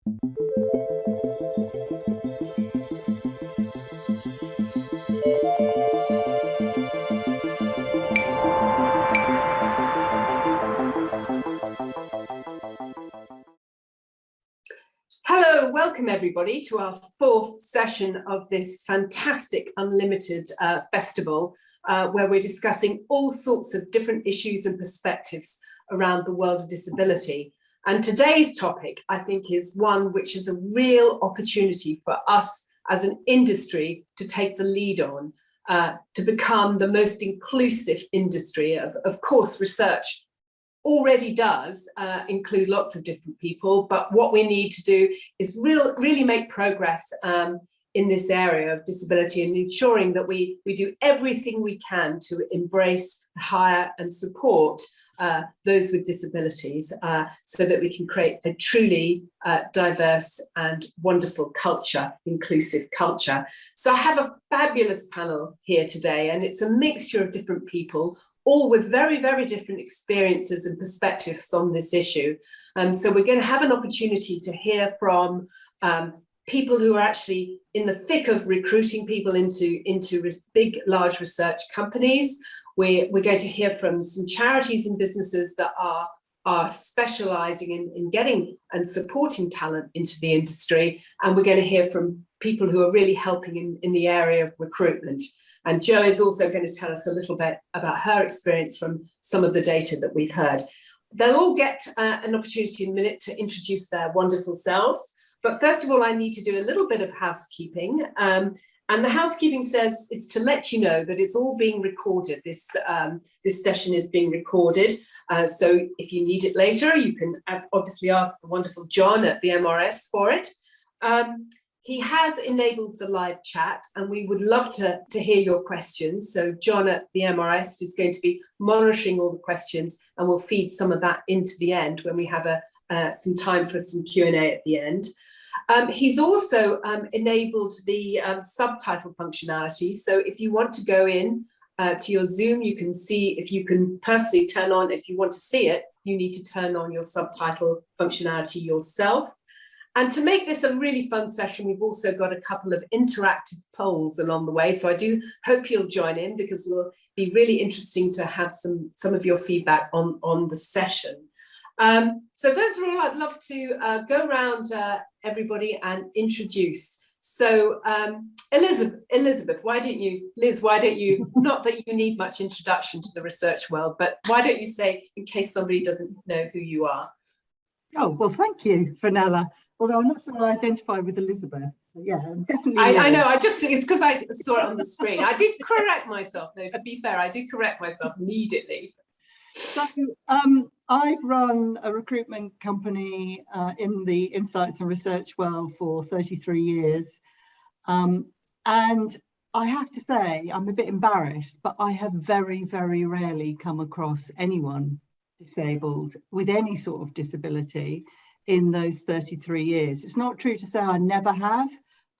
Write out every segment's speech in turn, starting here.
Hello, welcome everybody to our fourth session of this fantastic Unlimited festival, where we're discussing all sorts of different issues and perspectives around the world of disability. And today's topic, I think, is one which is a real opportunity for us as an industry to take the lead on, to become the most inclusive industry. Of course, research already does include lots of different people, but what we need to do is really make progress in this area of disability and ensuring that we do everything we can to embrace, hire and support those with disabilities so that we can create a truly diverse and wonderful culture, inclusive culture. So I have a fabulous panel here today, and it's a mixture of different people, all with very, very different experiences and perspectives on this issue. So we're going to have an opportunity to hear from people who are actually in the thick of recruiting people into big, large research companies. We're going to hear from some charities and businesses that are specialising in getting and supporting talent into the industry. And we're going to hear from people who are really helping in the area of recruitment. And Jo is also going to tell us a little bit about her experience from some of the data that we've heard. They'll all get an opportunity in a minute to introduce their wonderful selves. But first of all, I need to do a little bit of housekeeping. And the housekeeping is to let you know that it's all being recorded. This session is being recorded. So if you need it later, you can obviously ask the wonderful John at the MRS for it. He has enabled the live chat, and we would love to hear your questions. So John at the MRS is going to be monitoring all the questions, and we'll feed some of that into the end when we have some time for some Q&A at the end. He's also enabled the subtitle functionality. So if you want to go in to your Zoom, you can see if you can personally turn on, if you want to see it, you need to turn on your subtitle functionality yourself. And to make this a really fun session, we've also got a couple of interactive polls along the way. So I do hope you'll join in, because we'll be really interesting to have some of your feedback on the session. So first of all, I'd love to go around everybody and introduce. So Elizabeth, why don't you, not that you need much introduction to the research world, but why don't you say, in case somebody doesn't know who you are? Oh, well, thank you, Fenella. Although I'm not sure I identify with Elizabeth. But yeah, I'm definitely. I know. It's because I saw it on the screen. I did correct myself, though. To be fair, I did correct myself immediately. So I've run a recruitment company in the insights and research world for 33 years, and I have to say I'm a bit embarrassed, but I have very, very rarely come across anyone disabled with any sort of disability in those 33 years. It's not true to say I never have,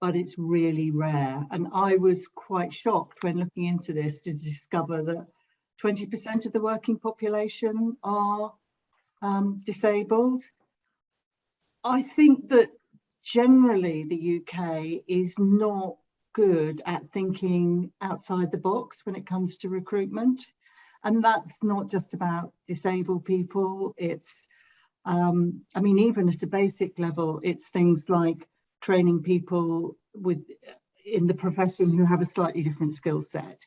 but it's really rare. And I was quite shocked when looking into this to discover that 20% of the working population are disabled. I think that generally the UK is not good at thinking outside the box when it comes to recruitment. And that's not just about disabled people. It's I mean, even at a basic level, it's things like training people in the profession who have a slightly different skill set.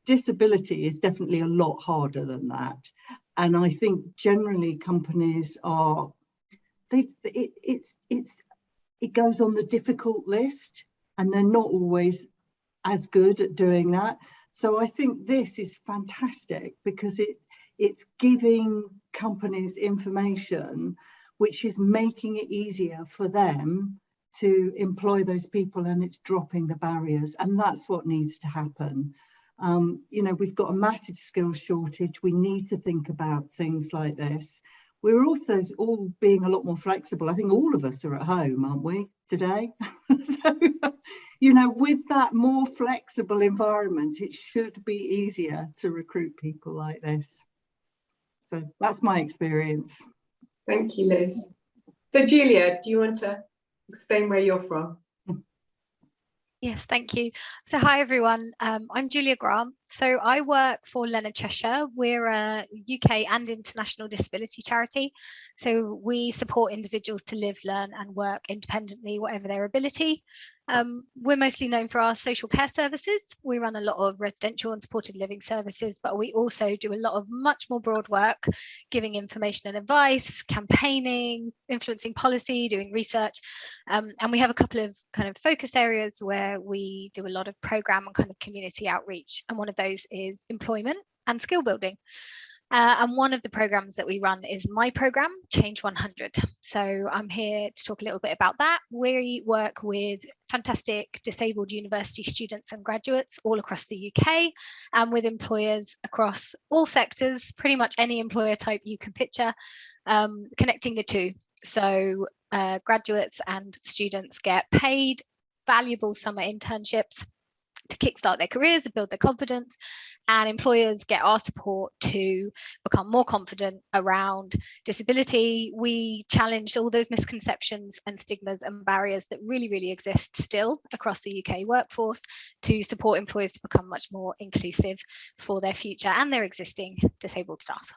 Disability is definitely a lot harder than that. And I think generally companies are, it goes on the difficult list, and they're not always as good at doing that. So I think this is fantastic, because it's giving companies information which is making it easier for them to employ those people, and it's dropping the barriers, and that's what needs to happen. You know, we've got a massive skills shortage. We need to think about things like this. We're also all being a lot more flexible. I think all of us are at home, aren't we, today? So, you know, with that more flexible environment, it should be easier to recruit people like this. So that's my experience. Thank you, Liz. So Julia, do you want to explain where you're from? Yes, thank you. So hi everyone, I'm Julia Grant. So I work for Leonard Cheshire. We're a UK and international disability charity. So we support individuals to live, learn and work independently, whatever their ability. We're mostly known for our social care services. We run a lot of residential and supported living services, but we also do a lot of much more broad work, giving information and advice, campaigning, influencing policy, doing research. And we have a couple of kind of focus areas where we do a lot of program and kind of community outreach. And one of those is employment and skill building. And one of the programs that we run is my program, Change 100. So I'm here to talk a little bit about that. We work with fantastic disabled university students and graduates all across the UK and with employers across all sectors, pretty much any employer type you can picture, connecting the two. So graduates and students get paid valuable summer internships to kickstart their careers and build their confidence, and employers get our support to become more confident around disability. We challenge all those misconceptions and stigmas and barriers that really exist still across the UK workforce to support employers to become much more inclusive for their future and their existing disabled staff.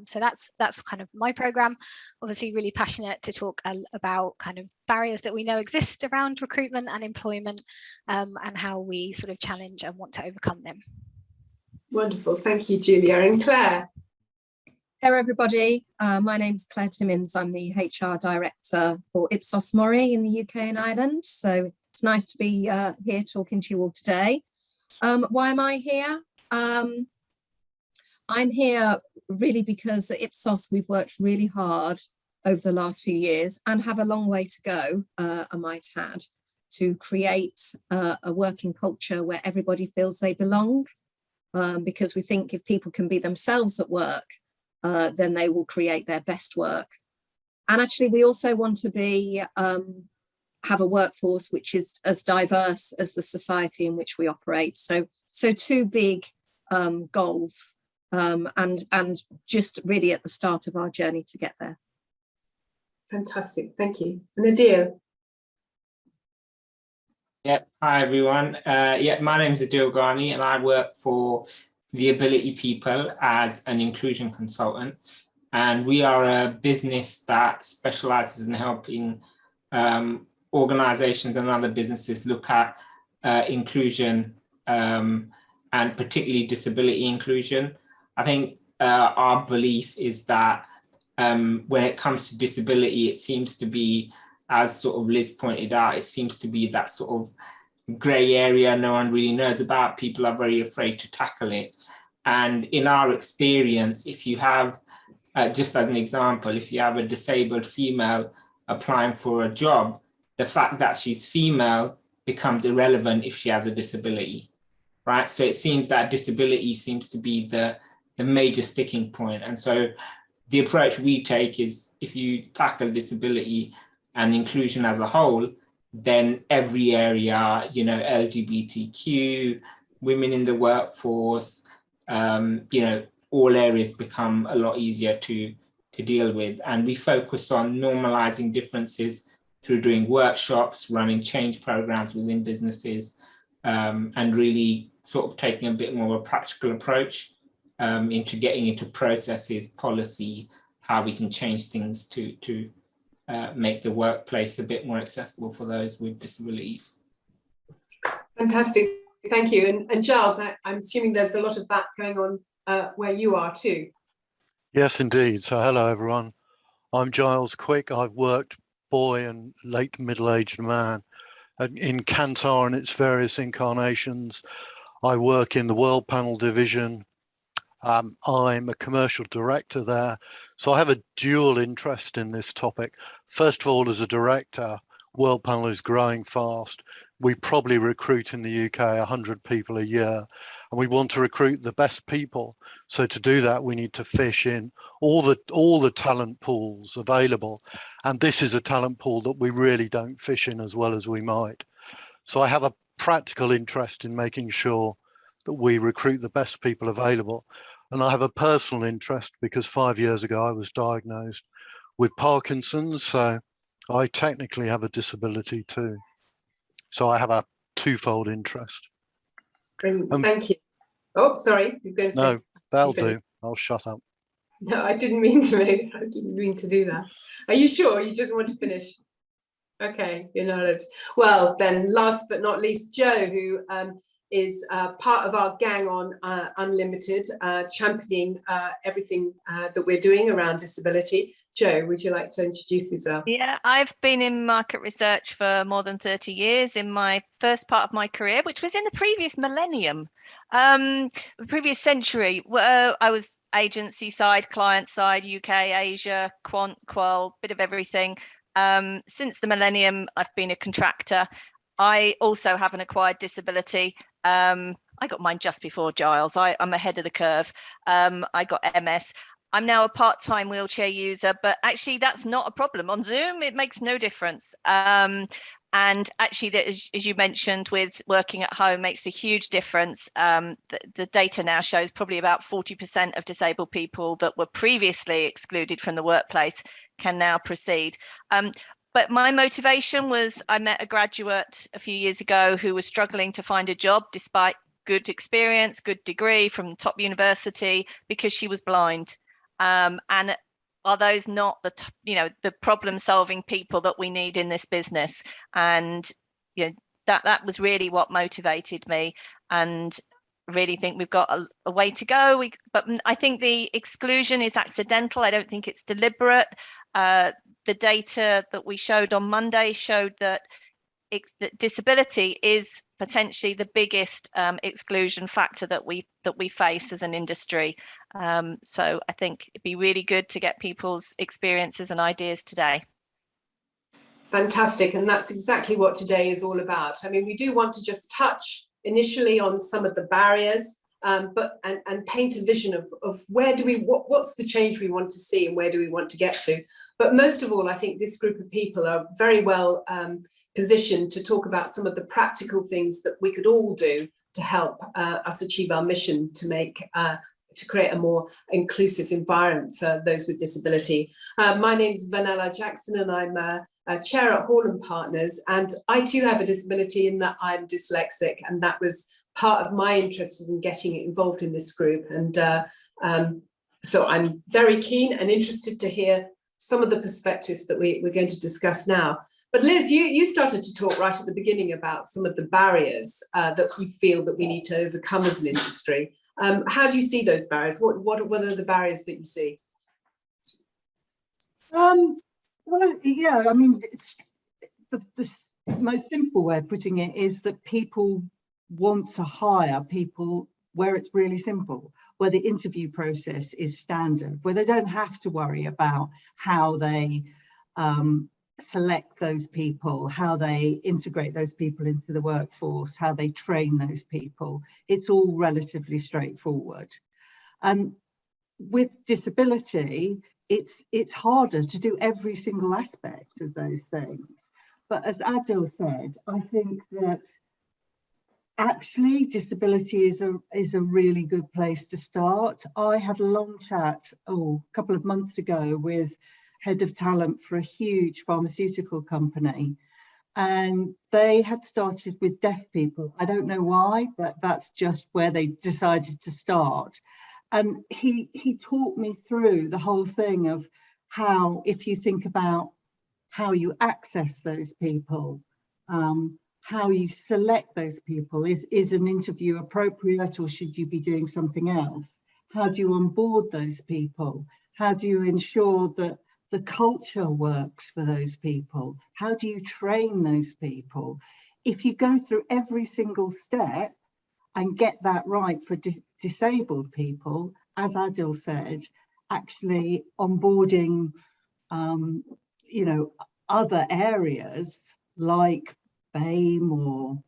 So that's kind of my program. Obviously really passionate to talk about kind of barriers that we know exist around recruitment and employment, and how we sort of challenge and want to overcome them. Wonderful, thank you, Julia. And Claire? Hello everybody, my name's Claire Timmins. I'm the HR director for Ipsos Mori in the UK and Ireland. So it's nice to be here talking to you all today. Why am I here? I'm here really because at Ipsos we've worked really hard over the last few years and have a long way to go, I might add, to create a working culture where everybody feels they belong, because we think if people can be themselves at work, then they will create their best work. And actually we also want to be have a workforce which is as diverse as the society in which we operate. So two big goals. And just really at the start of our journey to get there. Fantastic, thank you. And Adil? Yep, hi everyone. My name is Adil Ghani and I work for the Ability People as an inclusion consultant. And we are a business that specializes in helping organizations and other businesses look at inclusion and particularly disability inclusion. I think our belief is that when it comes to disability, it seems to be, as sort of Liz pointed out, it seems to be that sort of grey area no one really knows about. People are very afraid to tackle it. And in our experience, if you have, just as an example, if you have a disabled female applying for a job, the fact that she's female becomes irrelevant if she has a disability, right? So it seems that disability seems to be the major sticking point. And so the approach we take is if you tackle disability and inclusion as a whole, then every area, you know, LGBTQ, women in the workforce, you know, all areas become a lot easier to deal with. And we focus on normalizing differences through doing workshops, running change programs within businesses, and really sort of taking a bit more of a practical approach into getting into processes, policy, how we can change things to make the workplace a bit more accessible for those with disabilities. Fantastic, thank you. And Giles, I'm assuming there's a lot of that going on where you are too. Yes, indeed. So hello, everyone. I'm Giles Quick. I've worked boy and late middle-aged man in Kantar and its various incarnations. I work in the World Panel division. I'm a commercial director there, so I have a dual interest in this topic. First of all, as a director, World Panel is growing fast. We probably recruit in the UK 100 people a year, and we want to recruit the best people. So to do that, we need to fish in all the talent pools available, and this is a talent pool that we really don't fish in as well as we might. So I have a practical interest in making sure that we recruit the best people available. And I have a personal interest because 5 years ago I was diagnosed with Parkinson's. So I technically have a disability too. So I have a twofold interest. Thank you. Oh, sorry, you're going to say. No, that'll finish. do. I'll shut up. No, I didn't mean to. I didn't mean to do that. Are you sure? You just want to finish? Okay, you're nodded. Well, then, last but not least, Joe, who is part of our gang on Unlimited, championing everything that we're doing around disability. Joe, would you like to introduce yourself? Yeah, I've been in market research for more than 30 years in my first part of my career, which was in the previous millennium, the previous century. I was agency side, client side, UK, Asia, quant, qual, bit of everything. Since the millennium, I've been a contractor. I also have an acquired disability. I got mine just before Giles. I'm ahead of the curve. I got MS. I'm now a part-time wheelchair user, but actually that's not a problem. On Zoom, it makes no difference. And actually, as you mentioned, with working at home makes a huge difference. The data now shows probably about 40% of disabled people that were previously excluded from the workplace can now proceed. But my motivation was I met a graduate a few years ago who was struggling to find a job despite good experience, good degree from top university, because she was blind. And are those not the problem-solving people that we need in this business? And that was really what motivated me, and really think we've got a way to go. But I think the exclusion is accidental. I don't think it's deliberate. The data that we showed on Monday showed that disability is potentially the biggest exclusion factor that we face as an industry. So I think it'd be really good to get people's experiences and ideas today. Fantastic, and that's exactly what today is all about. I mean, we do want to just touch initially on some of the barriers, but paint a vision of where do what's the change we want to see and where do we want to get to. But most of all, I think this group of people are very well positioned to talk about some of the practical things that we could all do to help us achieve our mission to create a more inclusive environment for those with disability. My name's Vanella Jackson, and I'm a chair at Hall & Partners, and I too have a disability in that I'm dyslexic, and that was part of my interest in getting involved in this group. And so I'm very keen and interested to hear some of the perspectives that we're going to discuss now. But Liz, you started to talk right at the beginning about some of the barriers that we feel that we need to overcome as an industry. How do you see those barriers? What are the barriers that you see? Well, yeah, I mean, it's the most simple way of putting it is that people want to hire people where it's really simple, where the interview process is standard, where they don't have to worry about how they select those people, how they integrate those people into the workforce, how they train those people. It's all relatively straightforward. And with disability, it's harder to do every single aspect of those things. But as Adil said, I think that actually disability is a really good place to start. I had a long chat a couple of months ago with head of talent for a huge pharmaceutical company, and they had started with deaf people. I don't know why, but that's just where they decided to start. And he taught me through the whole thing of how, if you think about how you access those people, how you select those people, is an interview appropriate or should you be doing something else? How do you onboard those people? How do you ensure that the culture works for those people? How do you train those people? If you go through every single step and get that right for disabled people, as Adil said, actually onboarding, other areas like BAME or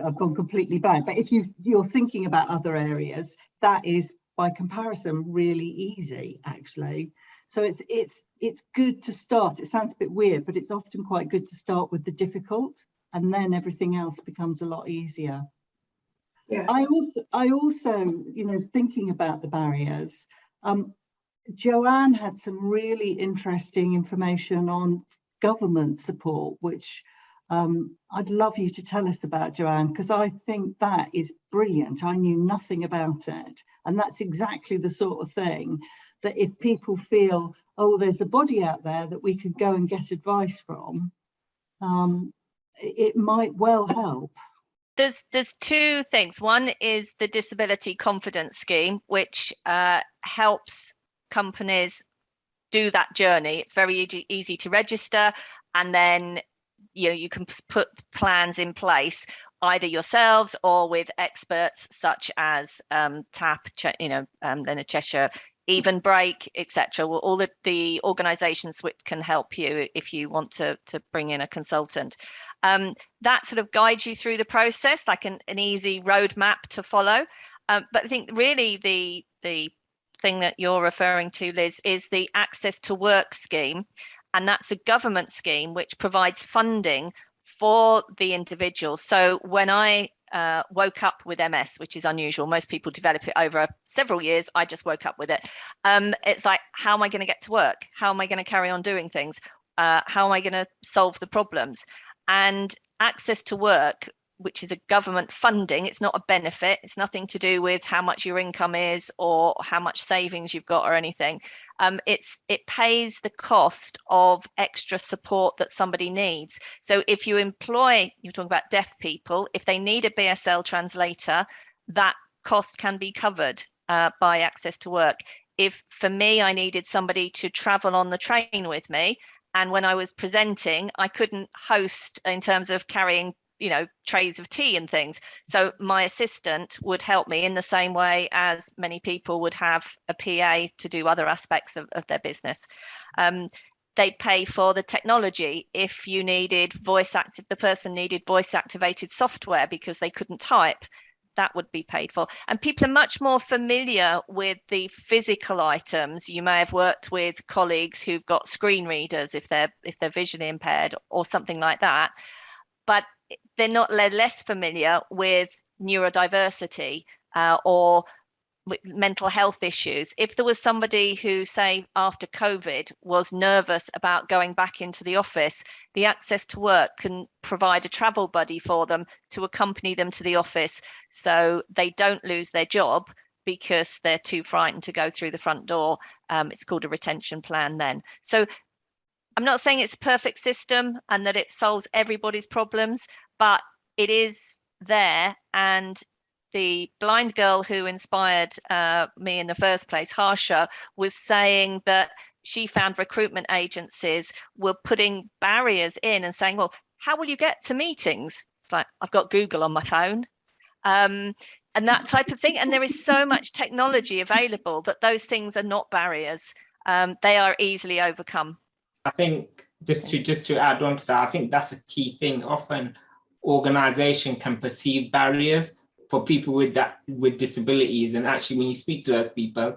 I've gone completely blank, but if you're thinking about other areas, that is by comparison really easy actually. So it's good to start. It sounds a bit weird, but it's often quite good to start with the difficult, and then everything else becomes a lot easier. Yes. I also thinking about the barriers, Joanne had some really interesting information on government support, which I'd love you to tell us about, Joanne, because I think that is brilliant. I knew nothing about it. And that's exactly the sort of thing that if people feel, oh, there's a body out there that we could go and get advice from, it might well help. There's two things. One is the Disability Confidence Scheme, which helps companies do that journey. It's very easy to register, and then you can put plans in place either yourselves or with experts such as TAP, Leonard Cheshire, Even Break, etc. All the organisations which can help you if you want to bring in a consultant. That sort of guides you through the process, like an easy roadmap to follow. But I think really the thing that you're referring to, Liz, is the Access to Work scheme. And that's a government scheme which provides funding for the individual. So when I woke up with MS, which is unusual, most people develop it over several years. I just woke up with it. It's like, how am I going to get to work? How am I going to carry on doing things? How am I going to solve the problems? And Access to Work, which is a government funding, it's not a benefit. It's nothing to do with how much your income is or how much savings you've got or anything. It pays the cost of extra support that somebody needs. So if you employ, you're talking about deaf people, if they need a BSL translator, that cost can be covered by Access to Work. If for me, I needed somebody to travel on the train with me, and when I was presenting, I couldn't host in terms of carrying trays of tea and things. So my assistant would help me in the same way as many people would have a PA to do other aspects of their business. They pay for the technology. If you needed the person needed voice activated software because they couldn't type, that would be paid for. And people are much more familiar with the physical items. You may have worked with colleagues who've got screen readers if they're visually impaired or something like that. But they're not less familiar with neurodiversity or with mental health issues. If there was somebody who, say, after COVID was nervous about going back into the office, the Access to Work can provide a travel buddy for them to accompany them to the office so they don't lose their job because they're too frightened to go through the front door. It's called a retention plan then. So I'm not saying it's a perfect system and that it solves everybody's problems, but it is there. And the blind girl who inspired me in the first place, Harsha, was saying that she found recruitment agencies were putting barriers in and saying, well, how will you get to meetings? It's like, I've got Google on my phone. And that type of thing. And there is so much technology available that those things are not barriers. They are easily overcome. I think just to add on to that, I think that's a key thing. Often organization can perceive barriers for people with disabilities, and actually when you speak to those people,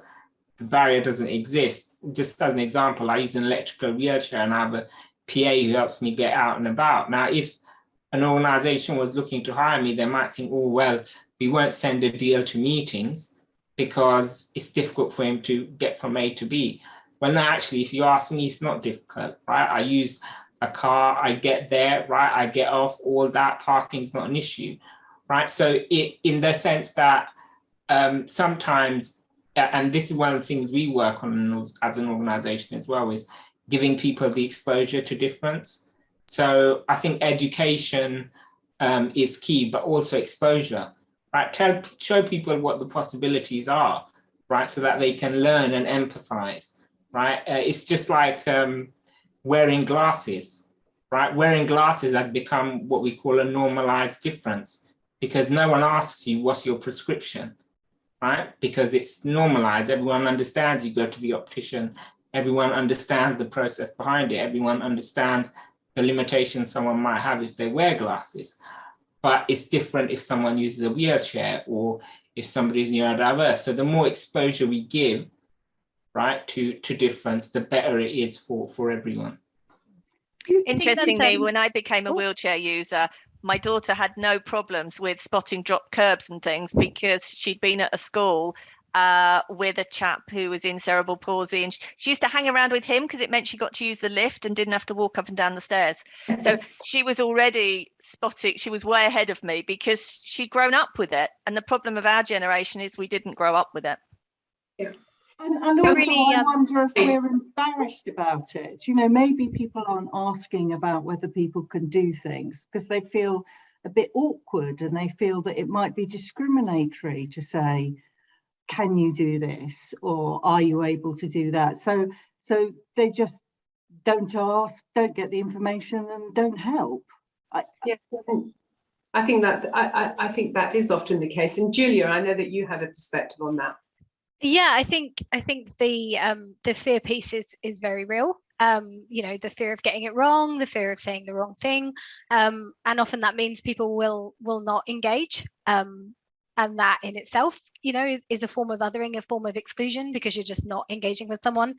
the barrier doesn't exist. Just as an example, I use an electrical wheelchair and I have a PA who helps me get out and about. Now, if an organization was looking to hire me, they might think, oh, well, we won't send a deal to meetings because it's difficult for him to get from A to B. Well, no, actually, if you ask me, it's not difficult, right? I use a car, I get there, right? I get off, all that, parking's not an issue, right? So in the sense that sometimes, and this is one of the things we work on as an organization as well, is giving people the exposure to difference. So I think education is key, but also exposure, right? Show people what the possibilities are, right? So that they can learn and empathize. Right, it's just like wearing glasses, right? Wearing glasses has become what we call a normalized difference because no one asks you what's your prescription, right? Because it's normalized. Everyone understands you go to the optician. Everyone understands the process behind it. Everyone understands the limitations someone might have if they wear glasses. But it's different if someone uses a wheelchair or if somebody's neurodiverse. So the more exposure we give, right, to difference, the better it is for everyone. Interestingly, when I became a wheelchair user, my daughter had no problems with spotting drop curbs and things because she'd been at a school with a chap who was in cerebral palsy, and she used to hang around with him because it meant she got to use the lift and didn't have to walk up and down the stairs. So she was already spotting, she was way ahead of me because she'd grown up with it. And the problem of our generation is we didn't grow up with it. Yeah. And also, really, I wonder if we're embarrassed about it. You know, maybe people aren't asking about whether people can do things because they feel a bit awkward and they feel that it might be discriminatory to say, can you do this, or are you able to do that? So they just don't ask, don't get the information, and don't help. Yeah, I think I think that is often the case. And Julia, I know that you had a perspective on that. Yeah, I think the fear piece is very real. You know, the fear of getting it wrong, the fear of saying the wrong thing, and often that means people will not engage. And that in itself, you know, is a form of othering, a form of exclusion, because you're just not engaging with someone.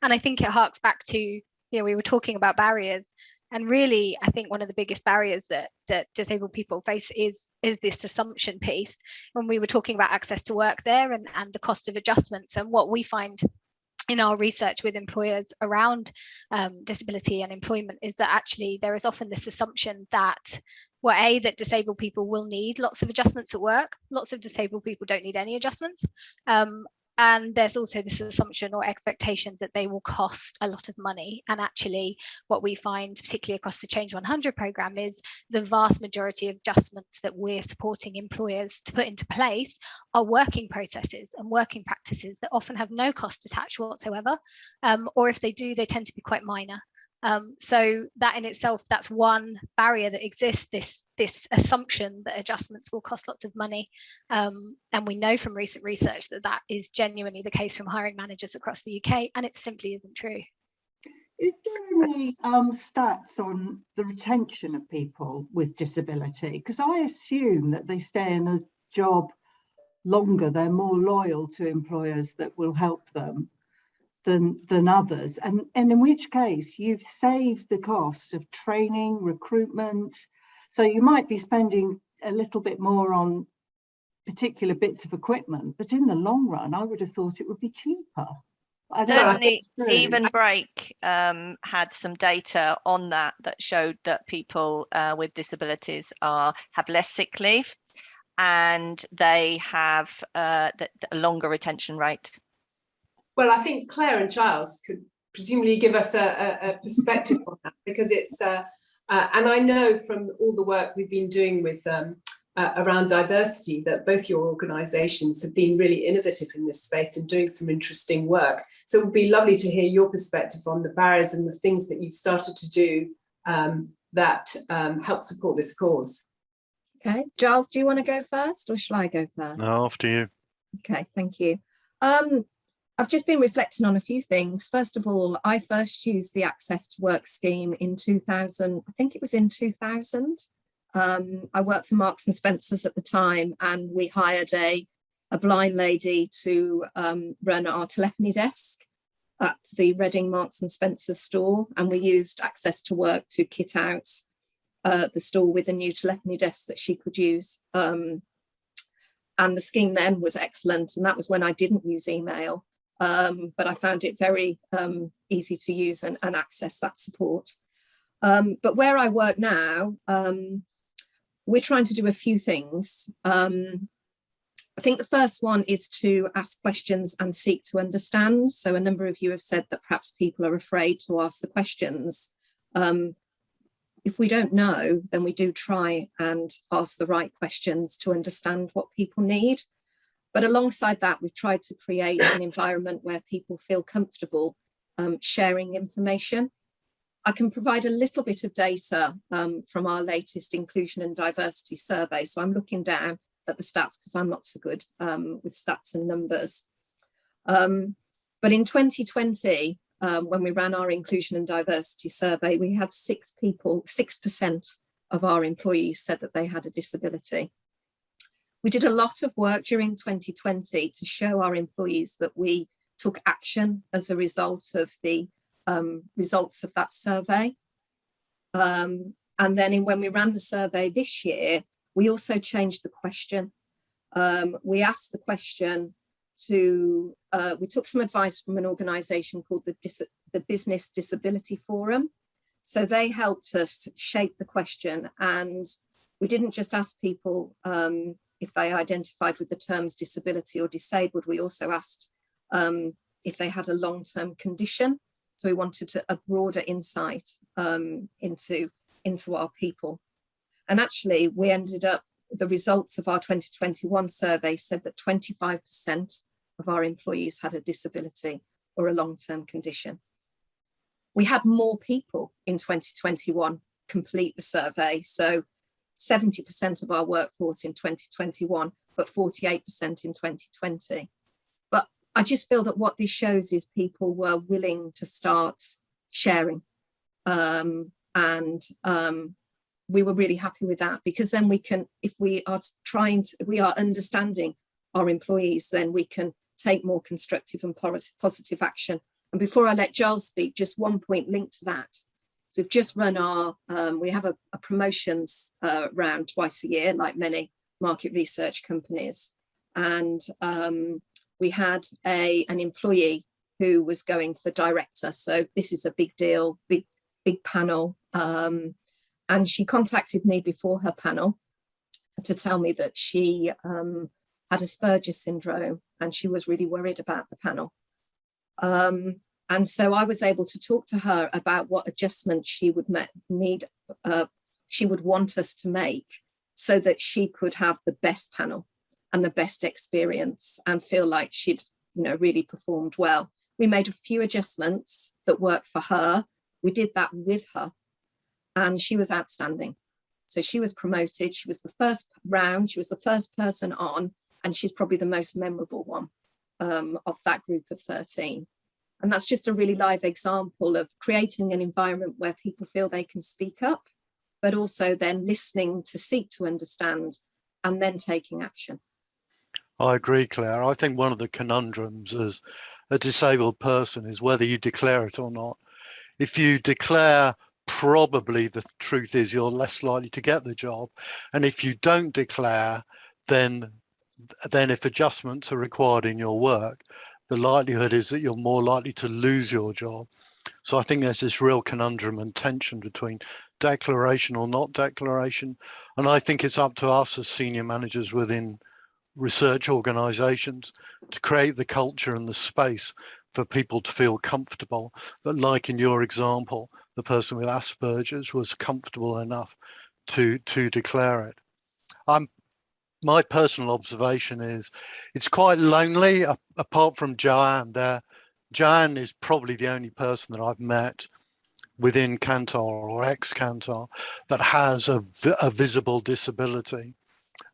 And I think it harks back to, you know, we were talking about barriers, and really, I think one of the biggest barriers that disabled people face is this assumption piece. When we were talking about access to work there and the cost of adjustments, and what we find in our research with employers around disability and employment is that actually there is often this assumption that, well, that disabled people will need lots of adjustments at work. Lots of disabled people don't need any adjustments. And there's also this assumption or expectation that they will cost a lot of money. And actually what we find, particularly across the Change 100 programme, is the vast majority of adjustments that we're supporting employers to put into place are working processes and working practices that often have no cost attached whatsoever. Or if they do, they tend to be quite minor. So that in itself, that's one barrier that exists, this assumption that adjustments will cost lots of money. And we know from recent research that that is genuinely the case from hiring managers across the UK, and it simply isn't true. Is there any stats on the retention of people with disability? Because I assume that they stay in a job longer, they're more loyal to employers that will help them than others, and in which case you've saved the cost of training, recruitment, so you might be spending a little bit more on particular bits of equipment, but in the long run I would have thought it would be cheaper. Certainly, Even Break had some data on that showed that people with disabilities have less sick leave, and they have a longer retention rate. Well, I think Claire and Giles could presumably give us a perspective on that, because it's, and I know from all the work we've been doing with around diversity that both your organisations have been really innovative in this space and doing some interesting work. So it would be lovely to hear your perspective on the barriers and the things that you've started to do that help support this cause. Okay, Giles, do you want to go first, or shall I go first? No, after you. Okay, thank you. I've just been reflecting on a few things. First of all, I first used the Access to Work scheme in 2000. I think it was in 2000. I worked for Marks and Spencer's at the time, and we hired a blind lady to run our telephony desk at the Reading Marks and Spencer's store, and we used Access to Work to kit out the store with a new telephony desk that she could use. And the scheme then was excellent, and that was when I didn't use email. But I found it very easy to use and access that support. But where I work now, we're trying to do a few things. I think the first one is to ask questions and seek to understand. So a number of you have said that perhaps people are afraid to ask the questions. If we don't know, then we do try and ask the right questions to understand what people need. But alongside that, we've tried to create an environment where people feel comfortable sharing information. I can provide a little bit of data from our latest inclusion and diversity survey. So I'm looking down at the stats because I'm not so good with stats and numbers. But in 2020, when we ran our inclusion and diversity survey, we had 6% of our employees said that they had a disability. We did a lot of work during 2020 to show our employees that we took action as a result of the results of that survey. And then when we ran the survey this year, we also changed the question. We asked the question, we took some advice from an organisation called the Business Disability Forum. So they helped us shape the question, and we didn't just ask people if they identified with the terms disability or disabled. We also asked if they had a long-term condition. So we wanted a broader insight into our people. And actually, we ended up, the results of our 2021 survey said that 25% of our employees had a disability or a long-term condition. We had more people in 2021 complete the survey. So 70% of our workforce in 2021, but 48% in 2020. But I just feel that what this shows is people were willing to start sharing. We were really happy with that, because then we can, if we are understanding our employees, then we can take more constructive and positive action. And before I let Giles speak, just one point linked to that. So we've just run we have a promotions round twice a year, like many market research companies. And we had an employee who was going for director. So this is a big deal, big panel. And she contacted me before her panel to tell me that she had Asperger's syndrome, and she was really worried about the panel. And so I was able to talk to her about what adjustments she would she would want us to make so that she could have the best panel and the best experience and feel like she'd, really performed well. We made a few adjustments that worked for her. We did that with her, and she was outstanding. So she was promoted. She was the first round. She was the first person on, and she's probably the most memorable one of that group of 13. And that's just a really live example of creating an environment where people feel they can speak up, but also then listening to seek to understand and then taking action. I agree, Claire. I think one of the conundrums as a disabled person is whether you declare it or not. If you declare, probably the truth is you're less likely to get the job. And if you don't declare, then if adjustments are required in your work, the likelihood is that you're more likely to lose your job. So I think there's this real conundrum and tension between declaration or not declaration. And I think it's up to us as senior managers within research organizations to create the culture and the space for people to feel comfortable, that, like in your example, the person with Asperger's was comfortable enough to declare it. My personal observation is it's quite lonely, apart from Joanne there. Joanne is probably the only person that I've met within Kantar or ex-Kantar that has a visible disability.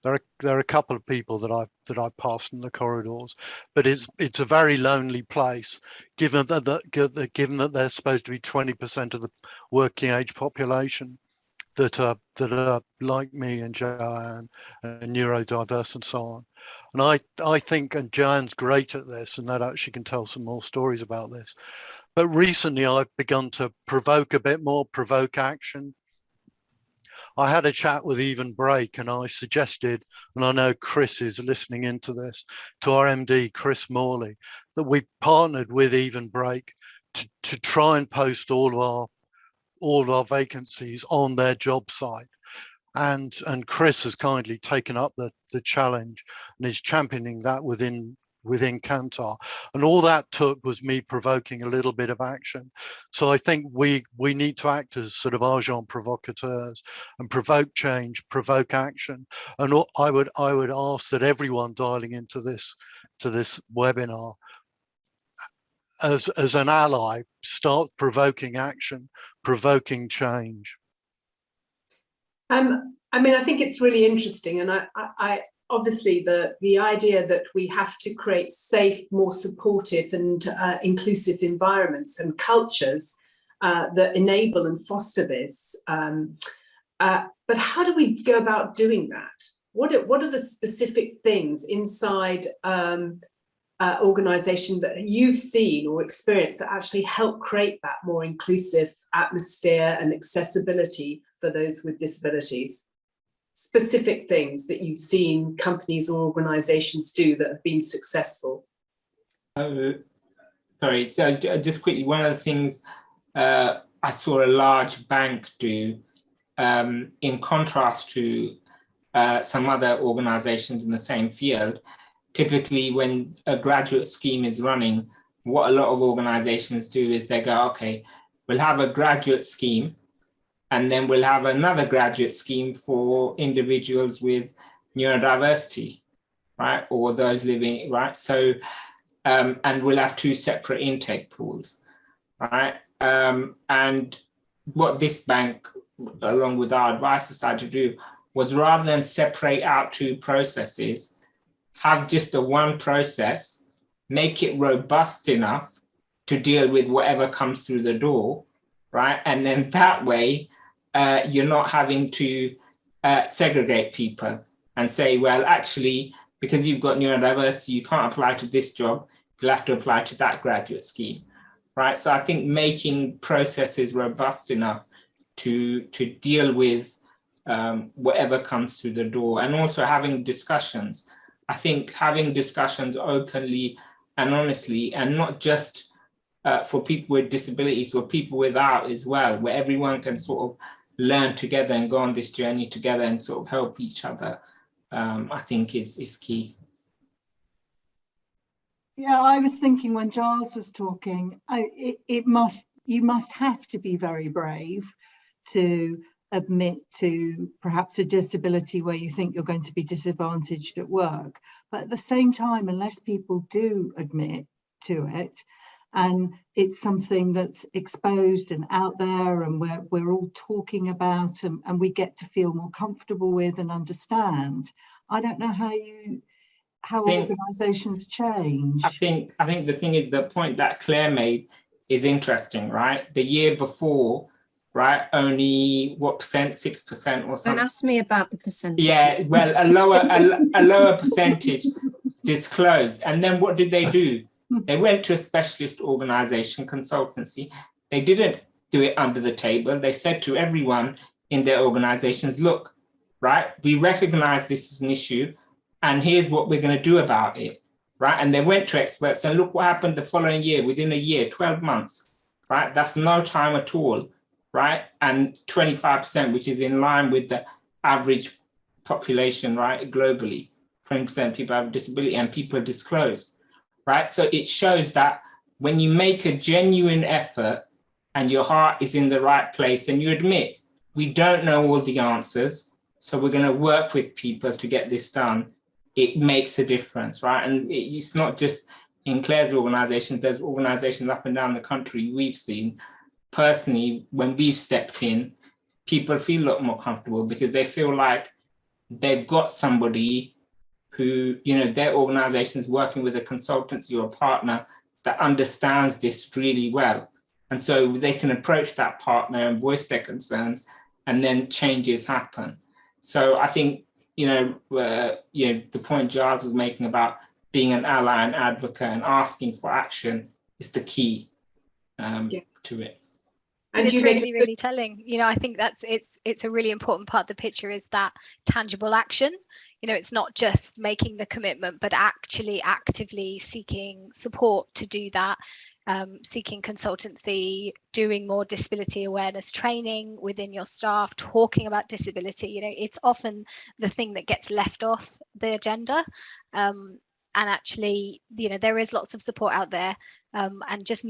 There are a couple of people that I've passed in the corridors, but it's a very lonely place, given that there's supposed to be 20% of the working age population that are like me and Joanne and neurodiverse and so on. And I think, and Joanne's great at this, and no doubt she can tell some more stories about this. But recently I've begun to provoke a bit more, provoke action. I had a chat with Even Break, and I suggested, and I know Chris is listening into this, to our MD, Chris Morley, that we partnered with Even Break to try and post all of our vacancies on their job site. And Chris has kindly taken up the challenge and is championing that within Kantar. And all that took was me provoking a little bit of action. So I think we need to act as sort of agents provocateurs and provoke change, provoke action. And I would ask that everyone dialing into this webinar, as an ally, start provoking action, provoking change. I think it's really interesting, and I obviously the idea that we have to create safe, more supportive and inclusive environments and cultures that enable and foster this. But how do we go about doing that? What are the specific things inside organisation that you've seen or experienced that actually help create that more inclusive atmosphere and accessibility for those with disabilities? Specific things that you've seen companies or organisations do that have been successful? Sorry, so just quickly, one of the things I saw a large bank do, in contrast to some other organizations in the same field, typically when a graduate scheme is running, what a lot of organizations do is they go, okay, we'll have a graduate scheme, and then we'll have another graduate scheme for individuals with neurodiversity, right? Or those living, right? So, and we'll have two separate intake pools, right? And what this bank, along with our advice, decided to do was, rather than separate out two processes, have just the one process, make it robust enough to deal with whatever comes through the door, right? And then that way, you're not having to segregate people and say, well, actually, because you've got neurodiversity, you can't apply to this job, you'll have to apply to that graduate scheme, right? So I think making processes robust enough to deal with whatever comes through the door, and also having discussions. I think having discussions openly and honestly, and not just for people with disabilities, but people without as well, where everyone can sort of learn together and go on this journey together and sort of help each other, I think is key. Yeah, I was thinking when Giles was talking, you must have to be very brave to admit to perhaps a disability where you think you're going to be disadvantaged at work. But at the same time, unless people do admit to it, and it's something that's exposed and out there, and we're all talking about, and we get to feel more comfortable with and understand, I don't know how organizations change. I think the thing is, the point that Claire made is interesting, right? The year before, right, only what percent, 6% or something. Don't ask me about the percentage. Yeah, well, a lower percentage disclosed. And then what did they do? They went to a specialist organization, consultancy. They didn't do it under the table. They said to everyone in their organizations, look, right, we recognize this is an issue, and here's what we're going to do about it, right? And they went to experts, and look what happened the following year, within a year, 12 months, right? That's no time at all, right? And 25%, which is in line with the average population, right, globally. 20% of people have a disability, and people disclose, right? So it shows that when you make a genuine effort and your heart is in the right place, and you admit, we don't know all the answers, so we're going to work with people to get this done, it makes a difference, right? And it's not just in Claire's organizations, there's organizations up and down the country we've seen. Personally, when we've stepped in, people feel a lot more comfortable because they feel like they've got somebody who, you know, their organization's working with a consultancy or a partner that understands this really well. And so they can approach that partner and voice their concerns, and then changes happen. So I think, the point Giles was making about being an ally and advocate and asking for action is the key to it. And it's really, really telling. I think it's a really important part of the picture, is that tangible action. It's not just making the commitment, but actually actively seeking support to do that, seeking consultancy, doing more disability awareness training within your staff, talking about disability. It's often the thing that gets left off the agenda. And actually, there is lots of support out there, and just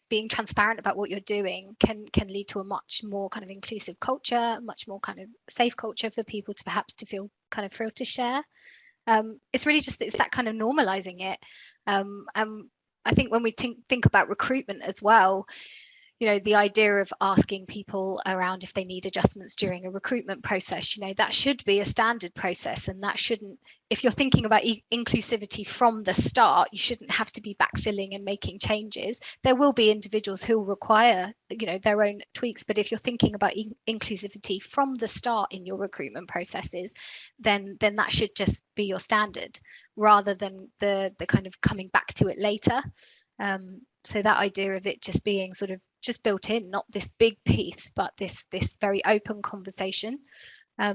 being transparent about what you're doing can lead to a much more kind of inclusive culture, much more kind of safe culture for people to feel kind of thrilled to share. It's really it's that kind of normalizing it. I think when we think about recruitment as well, the idea of asking people around if they need adjustments during a recruitment process, that should be a standard process, and that shouldn't, if you're thinking about inclusivity from the start, you shouldn't have to be backfilling and making changes. There will be individuals who will require, their own tweaks, but if you're thinking about inclusivity from the start in your recruitment processes, then that should just be your standard, rather than the kind of coming back to it later. So that idea of it just being sort of just built in, not this big piece, but this very open conversation. I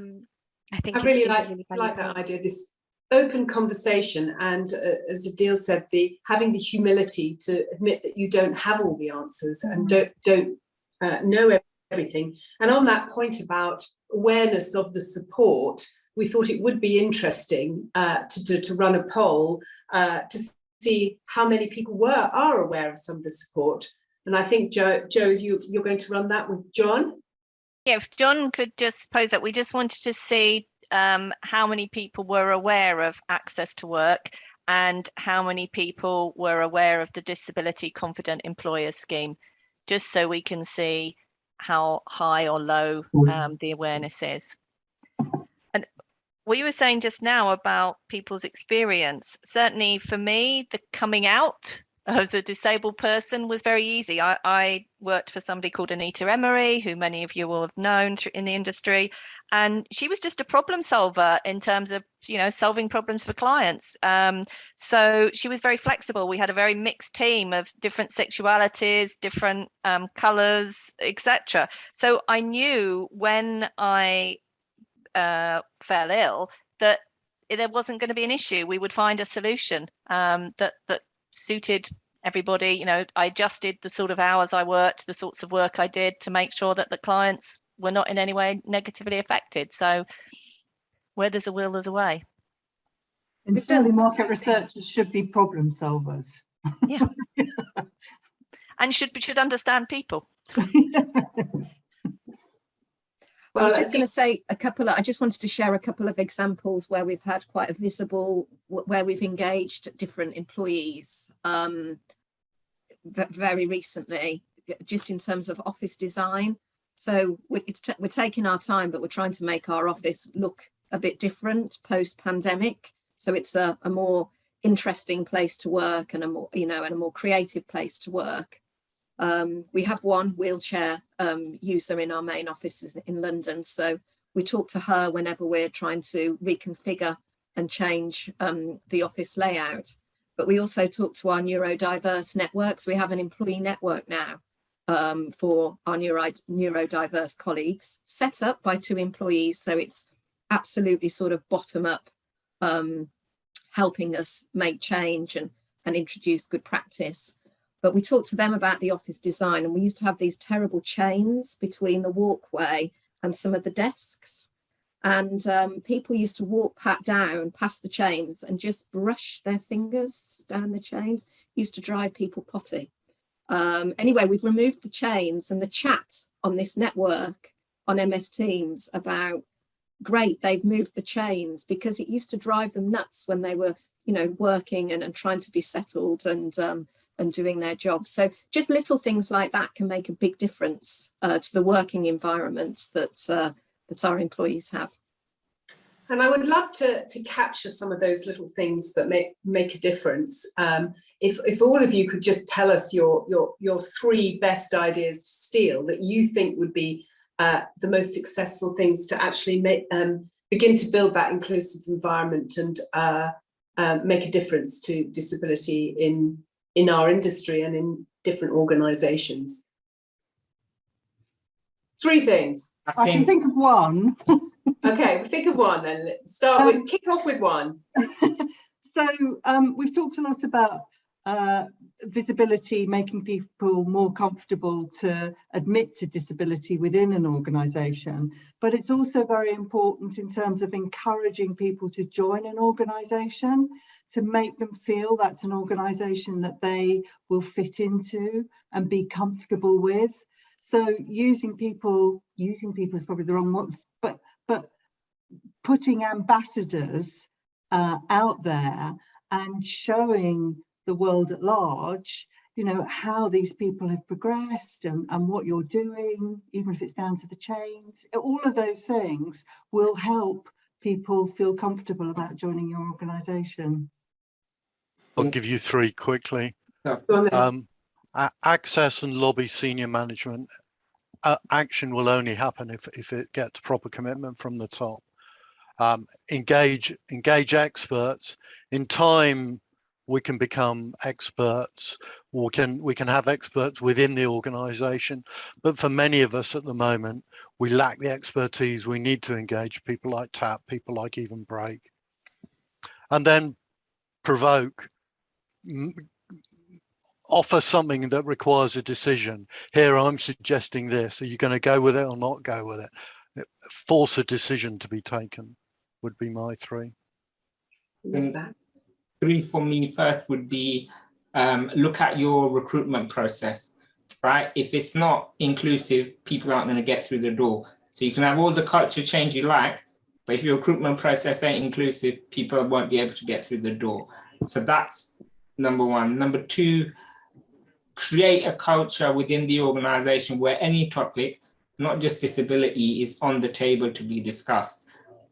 think I really like that idea, this open conversation, and as Adil said, having the humility to admit that you don't have all the answers and don't know everything. And on that point about awareness of the support, we thought it would be interesting to run a poll to see how many people are aware of some of the support. And I think Jo, you're going to run that with John. Yeah, if John could just pose that, we just wanted to see how many people were aware of Access to Work and how many people were aware of the Disability Confident Employer Scheme, just so we can see how high or low the awareness is. And what you were saying just now about people's experience, certainly for me, the coming out as a disabled person was very easy. I worked for somebody called Anita Emery, who many of you will have known in the industry, and she was just a problem solver in terms of, you know, solving problems for clients. So she was very flexible. We had a very mixed team of different sexualities, different colours, etc. So I knew when I fell ill that there wasn't going to be an issue. We would find a solution that suited everybody. You know, I adjusted the sort of hours I worked, the sorts of work I did to make sure that the clients were not in any way negatively affected. So where there's a will, there's a way. And certainly market researchers should be problem solvers. Yeah. And should understand people. Yes. I was just going to say I just wanted to share a couple of examples where we've had quite a visible, where we've engaged different employees very recently, just in terms of office design. So we're taking our time, but we're trying to make our office look a bit different post-pandemic. So it's a more interesting place to work and a more creative place to work. We have one wheelchair user in our main offices in London, so we talk to her whenever we're trying to reconfigure and change the office layout. But we also talk to our neurodiverse networks. We have an employee network now for our neurodiverse colleagues, set up by 2 employees, so it's absolutely sort of bottom up, helping us make change and introduce good practice. But we talked to them about the office design, and we used to have these terrible chains between the walkway and some of the desks. And people used to walk down past the chains and just brush their fingers down the chains. Used to drive people potty. Anyway, we've removed the chains, and the chat on this network on MS Teams about, great, they've moved the chains, because it used to drive them nuts when they were, you know, working and trying to be settled and doing their job. So just little things like that can make a big difference to the working environment that our employees have. And I would love to capture some of those little things that make a difference. If all of you could just tell us your 3 best ideas to steal that you think would be the most successful things to actually begin to build that inclusive environment and make a difference to disability in our industry and in different organisations. 3 things. I can think of one. Okay, we'll think of one then. Let's kick off with one. So we've talked a lot about visibility, making people more comfortable to admit to disability within an organisation, but it's also very important in terms of encouraging people to join an organisation, to make them feel that's an organisation that they will fit into and be comfortable with. So using people is probably the wrong word, but putting ambassadors out there and showing the world at large, you know, how these people have progressed and what you're doing, even if it's down to the chains, all of those things will help people feel comfortable about joining your organisation. I'll give you 3 quickly. Access and lobby senior management. Action will only happen if it gets proper commitment from the top. Engage experts. In time, we can become experts. We can have experts within the organisation, but for many of us at the moment, we lack the expertise we need to engage people like TAP, people like Even Break. and then provoke, offer something that requires a decision. Here, I'm suggesting this. Are you going to go with it or not go with it? Force a decision to be taken would be my three. Love that. Three for me first would be look at your recruitment process, right? If it's not inclusive, people aren't going to get through the door. So you can have all the culture change you like, but if your recruitment process ain't inclusive, people won't be able to get through the door. So that's number one. Number two, create a culture within the organization where any topic, not just disability, is on the table to be discussed,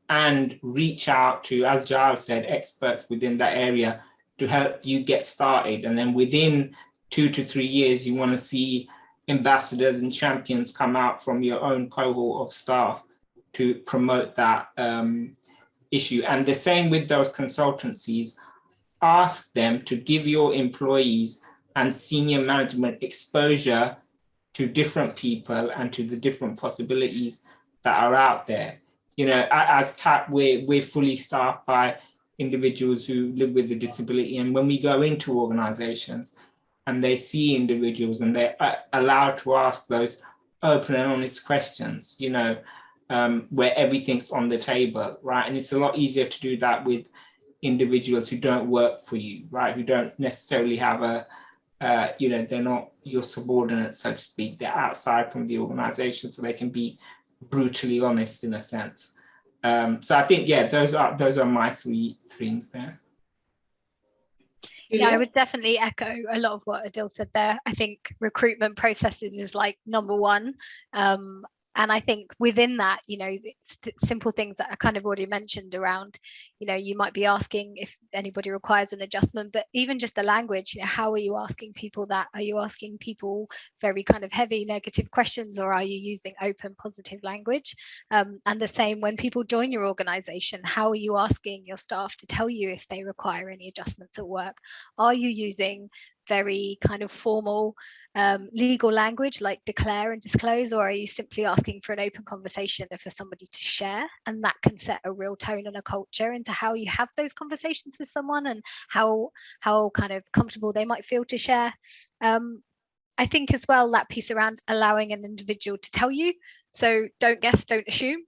and reach out to, as Giles said, experts within that area to help you get started. And then within 2 to 3 years, you want to see ambassadors and champions come out from your own cohort of staff to promote that issue. And the same with those consultancies. Ask them to give your employees and senior management exposure to different people and to the different possibilities that are out there. You know, as TAP, we're fully staffed by individuals who live with a disability. And when we go into organizations and they see individuals and they're allowed to ask those open and honest questions, you know, where everything's on the table, right? And it's a lot easier to do that with individuals who don't work for you, right? Who don't necessarily have you know, they're not your subordinates, so to speak. They're outside from the organization, so they can be brutally honest in a sense. So I think, yeah, those are my three themes there. Yeah, I would definitely echo a lot of what Adil said there. I think recruitment processes is like number one. And I think within that, you know, simple things that I kind of already mentioned around, you know, you might be asking if anybody requires an adjustment, but even just the language, you know, how are you asking people that? Are you asking people very kind of heavy negative questions, or are you using open positive language? And the same when people join your organization, how are you asking your staff to tell you if they require any adjustments at work? Are you using very kind of formal legal language like declare and disclose, or are you simply asking for an open conversation and for somebody to share? And that can set a real tone and a culture into how you have those conversations with someone and how kind of comfortable they might feel to share. I think as well, that piece around allowing an individual to tell you. So don't guess, don't assume.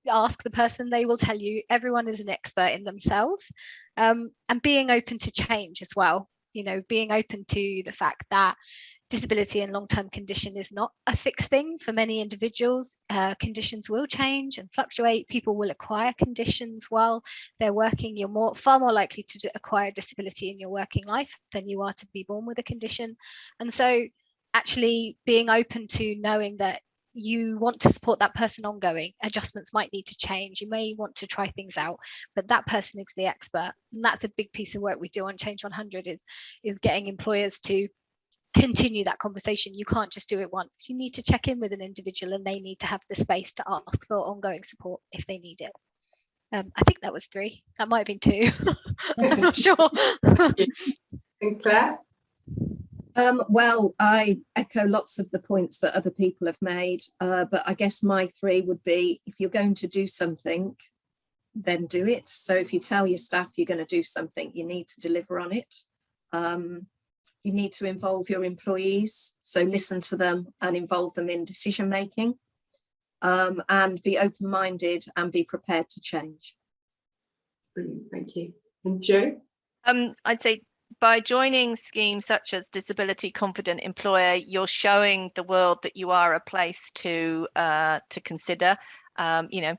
Ask the person, they will tell you. Everyone is an expert in themselves. And being open to change as well. You know, being open to the fact that disability and long-term condition is not a fixed thing for many individuals. Conditions will change and fluctuate. People will acquire conditions while they're working. You're far more likely to acquire disability in your working life than you are to be born with a condition. And so actually being open to knowing that you want to support that person ongoing. Adjustments might need to change. You may want to try things out, but that person is the expert. And that's a big piece of work we do on Change 100 is getting employers to continue that conversation. You can't just do it once. You need to check in with an individual, and they need to have the space to ask for ongoing support if they need it. I think that was 3. That might have been 2. I'm not sure. And Claire? Well, I echo lots of the points that other people have made, but I guess my 3 would be, if you're going to do something, then do it. So if you tell your staff you're going to do something, you need to deliver on it. You need to involve your employees, so listen to them and involve them in decision making, and be open-minded and be prepared to change. Brilliant, thank you. And Jo? I'd say by joining schemes such as Disability Confident Employer, you're showing the world that you are a place to consider. You know,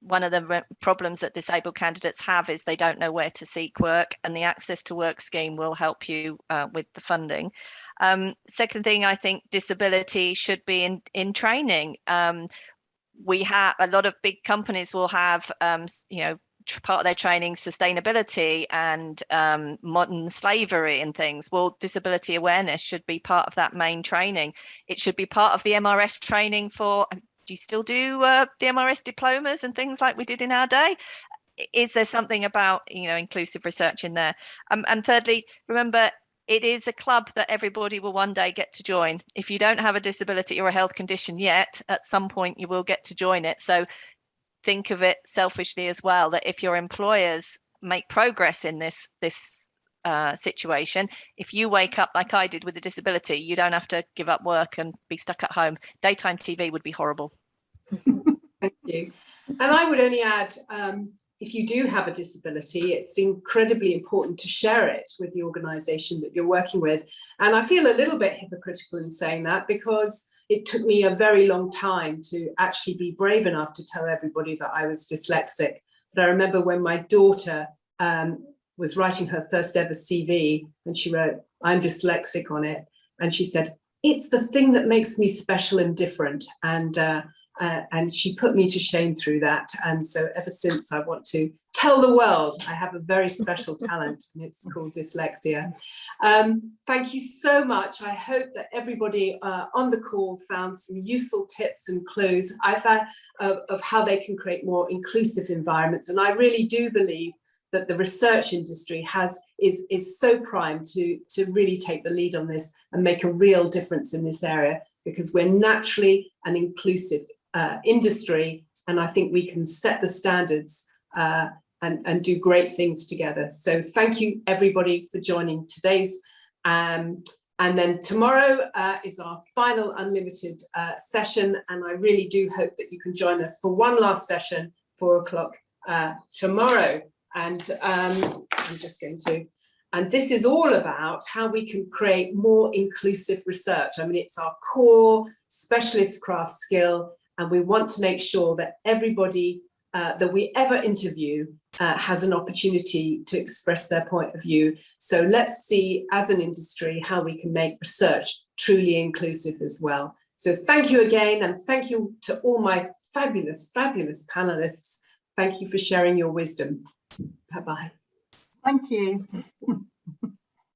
one of the problems that disabled candidates have is they don't know where to seek work, and the Access to Work scheme will help you with the funding. Second thing, I think disability should be in training. We have a lot of big companies will have, you know, part of their training sustainability and modern slavery and things. Well, disability awareness should be part of that main training. It should be part of the MRS training for, do you still do the MRS diplomas and things like we did in our day? Is there something about, you know, inclusive research in there? And thirdly, remember, it is a club that everybody will one day get to join. If you don't have a disability or a health condition yet, at some point you will get to join it. So think of it selfishly as well, that if your employers make progress in this situation. If you wake up like I did with a disability, you don't have to give up work and be stuck at home. Daytime TV would be horrible. Thank you. And I would only add, if you do have a disability, it's incredibly important to share it with the organisation that you're working with. And I feel a little bit hypocritical in saying that, because it took me a very long time to actually be brave enough to tell everybody that I was dyslexic. But I remember when my daughter was writing her first ever CV, and she wrote, "I'm dyslexic" on it. And she said, "It's the thing that makes me special and different." And she put me to shame through that. And so ever since, I want to tell the world I have a very special talent, and it's called dyslexia. Thank you so much. I hope that everybody on the call found some useful tips and clues of how they can create more inclusive environments. And I really do believe that the research industry is so primed to really take the lead on this and make a real difference in this area, because we're naturally an inclusive industry, and I think we can set the standards and do great things together. So thank you everybody for joining today's, and then tomorrow is our final Unlimited session, and I really do hope that you can join us for one last session, 4 o'clock tomorrow. And I'm just going to, and this is all about how we can create more inclusive research. I mean, it's our core specialist craft skill, and we want to make sure that everybody that we ever interview has an opportunity to express their point of view. So let's see, as an industry, how we can make research truly inclusive as well. So thank you again, and thank you to all my fabulous, fabulous panelists. Thank you for sharing your wisdom. Bye-bye. Thank you.